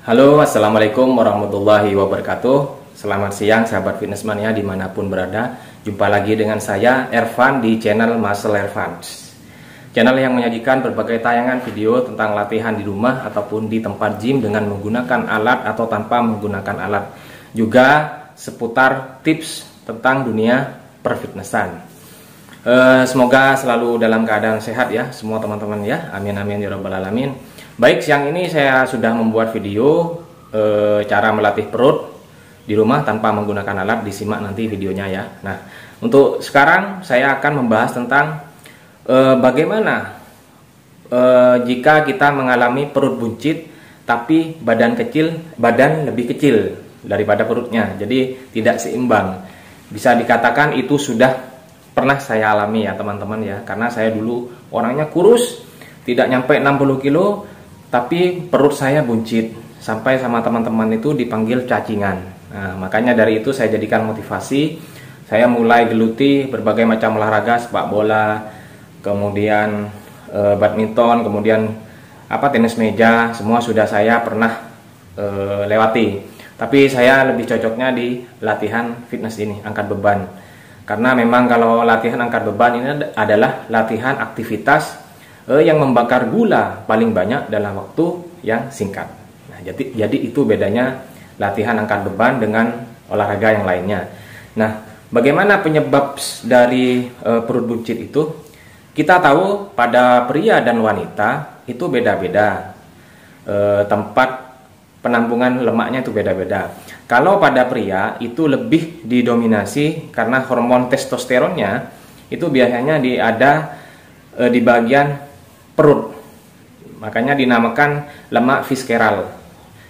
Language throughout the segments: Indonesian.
Halo, assalamualaikum warahmatullahi wabarakatuh. Selamat siang sahabat fitness mania dimanapun berada. Jumpa lagi dengan saya Ervan di channel Muscle Ervan, channel yang menyajikan berbagai tayangan video tentang latihan di rumah ataupun di tempat gym dengan menggunakan alat atau tanpa menggunakan alat. Juga seputar tips tentang dunia perfitnessan. Semoga selalu dalam keadaan sehat ya semua teman-teman ya. Amin amin ya rabbal alamin. Baik, siang ini saya sudah membuat video cara melatih perut di rumah tanpa menggunakan alat. Disimak nanti videonya ya. Nah, untuk sekarang saya akan membahas tentang bagaimana jika kita mengalami perut buncit tapi badan lebih kecil daripada perutnya, jadi tidak seimbang. Bisa dikatakan itu sudah pernah saya alami ya teman-teman ya, karena saya dulu orangnya kurus, tidak nyampe 60 kilo, tapi perut saya buncit sampai sama teman-teman itu dipanggil cacingan. Nah, makanya dari itu saya jadikan motivasi. Saya mulai geluti berbagai macam olahraga, sepak bola, kemudian badminton, kemudian tenis meja, semua sudah saya pernah lewati. Tapi saya lebih cocoknya di latihan fitness ini, angkat beban. Karena memang kalau latihan angkat beban ini adalah latihan aktivitas yang membakar gula paling banyak dalam waktu yang singkat. Nah, jadi itu bedanya latihan angkat beban dengan olahraga yang lainnya. Nah, bagaimana penyebab dari perut buncit itu? Kita tahu pada pria dan wanita itu beda-beda. Tempat penampungan lemaknya itu beda-beda. Kalau pada pria itu lebih didominasi karena hormon testosteronnya itu biasanya ada di bagian perut, makanya dinamakan lemak visceral.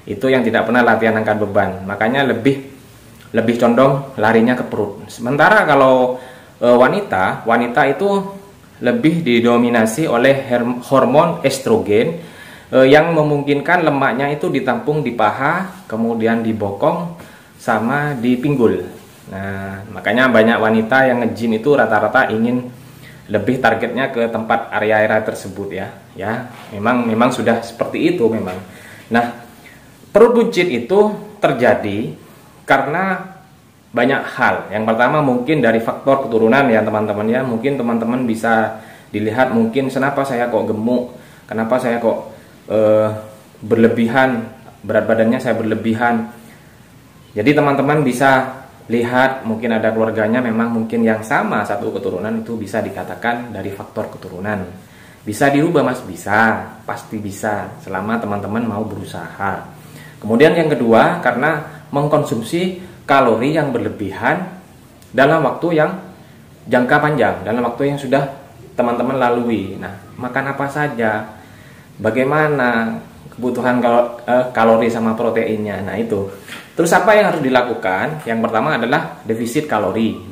Itu yang tidak pernah latihan angkat beban, makanya lebih condong larinya ke perut. Sementara kalau wanita itu lebih didominasi oleh hormon estrogen yang memungkinkan lemaknya itu ditampung di paha, kemudian di bokong sama di pinggul. Nah, makanya banyak wanita yang nge-gym itu rata-rata ingin lebih targetnya ke tempat area-area tersebut ya. Memang sudah seperti itu memang. Nah, perut buncit itu terjadi karena banyak hal. Yang pertama mungkin dari faktor keturunan ya teman-teman ya. Mungkin teman-teman bisa dilihat mungkin kenapa saya kok gemuk, kenapa saya kok berlebihan, berat badannya saya berlebihan. Jadi teman-teman bisa lihat mungkin ada keluarganya memang mungkin yang sama satu keturunan, itu bisa dikatakan dari faktor keturunan. Bisa dirubah mas? Bisa, pasti bisa selama teman-teman mau berusaha. Kemudian yang kedua karena mengkonsumsi kalori yang berlebihan dalam waktu yang jangka panjang, dalam waktu yang sudah teman-teman lalui. Nah, makan apa saja, bagaimana kebutuhan kalori sama proteinnya. Nah itu. Terus apa yang harus dilakukan? Yang pertama adalah defisit kalori.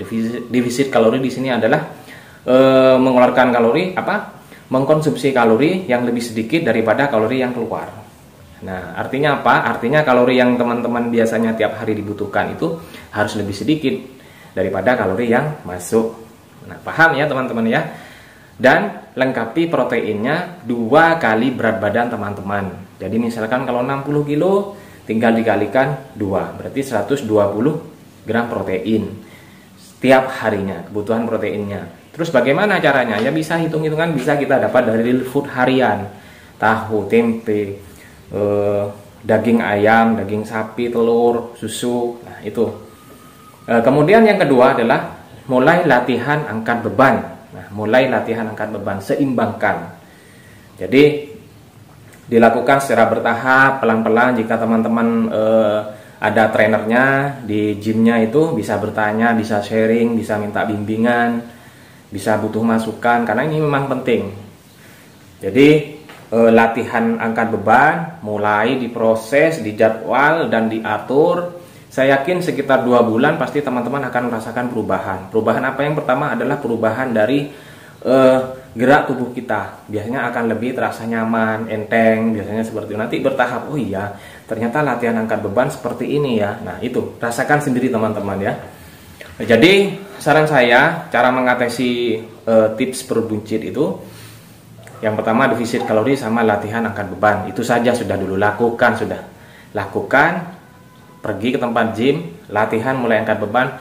Defisit kalori di sini adalah mengeluarkan kalori mengkonsumsi kalori yang lebih sedikit daripada kalori yang keluar. Nah, artinya apa? Artinya kalori yang teman-teman biasanya tiap hari dibutuhkan itu harus lebih sedikit daripada kalori yang masuk. Nah, paham ya teman-teman ya? Dan lengkapi proteinnya 2 kali berat badan teman-teman. Jadi misalkan kalau 60 kilo tinggal dikalikan 2, berarti 120 gram protein setiap harinya, kebutuhan proteinnya. Terus bagaimana caranya? Ya bisa hitung-hitungan, bisa kita dapat dari food harian, tahu, tempe, daging ayam, daging sapi, telur, susu. Nah itu. Kemudian yang kedua adalah mulai latihan angkat beban. Nah, mulai latihan angkat beban, seimbangkan. Jadi dilakukan secara bertahap, pelan-pelan. Jika teman-teman ada trainernya di gymnya itu bisa bertanya, bisa sharing, bisa minta bimbingan, bisa butuh masukan, karena ini memang penting. Jadi latihan angkat beban mulai diproses, dijadwal dan diatur. Saya yakin sekitar 2 bulan pasti teman-teman akan merasakan perubahan. Perubahan apa? Yang pertama adalah perubahan dari gerak tubuh kita. Biasanya akan lebih terasa nyaman, enteng, biasanya seperti itu. Nanti bertahap, oh iya, ternyata latihan angkat beban seperti ini ya. Nah itu, rasakan sendiri teman-teman ya. Jadi saran saya, cara mengatasi tips perut buncit itu, yang pertama defisit kalori sama latihan angkat beban. Itu saja sudah dulu lakukan sudah. Lakukan, pergi ke tempat gym, latihan mulai angkat beban,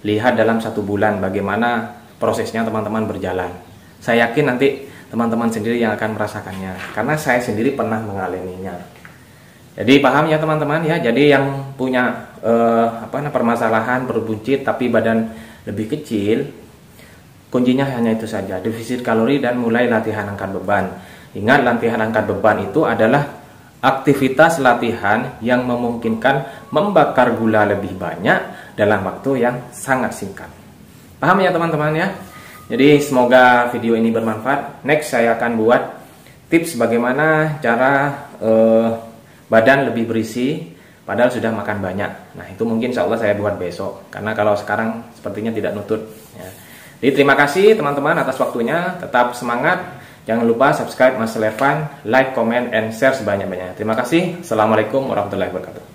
lihat dalam 1 bulan bagaimana prosesnya teman-teman berjalan. Saya yakin nanti teman-teman sendiri yang akan merasakannya, karena saya sendiri pernah mengalaminya. Jadi paham ya teman-teman ya. Jadi yang punya permasalahan perut buncit tapi badan lebih kecil, kuncinya hanya itu saja, defisit kalori dan mulai latihan angkat beban. Ingat, latihan angkat beban itu adalah aktivitas latihan yang memungkinkan membakar gula lebih banyak dalam waktu yang sangat singkat. Paham ya teman-teman ya? Jadi semoga video ini bermanfaat. Next saya akan buat tips bagaimana cara badan lebih berisi padahal sudah makan banyak. Nah itu mungkin insya Allah saya buat besok, karena kalau sekarang sepertinya tidak nutut ya. Jadi terima kasih teman-teman atas waktunya. Tetap semangat. Jangan lupa subscribe Muscle Irfan, like, comment, and share sebanyak-banyaknya. Terima kasih. Assalamualaikum warahmatullahi wabarakatuh.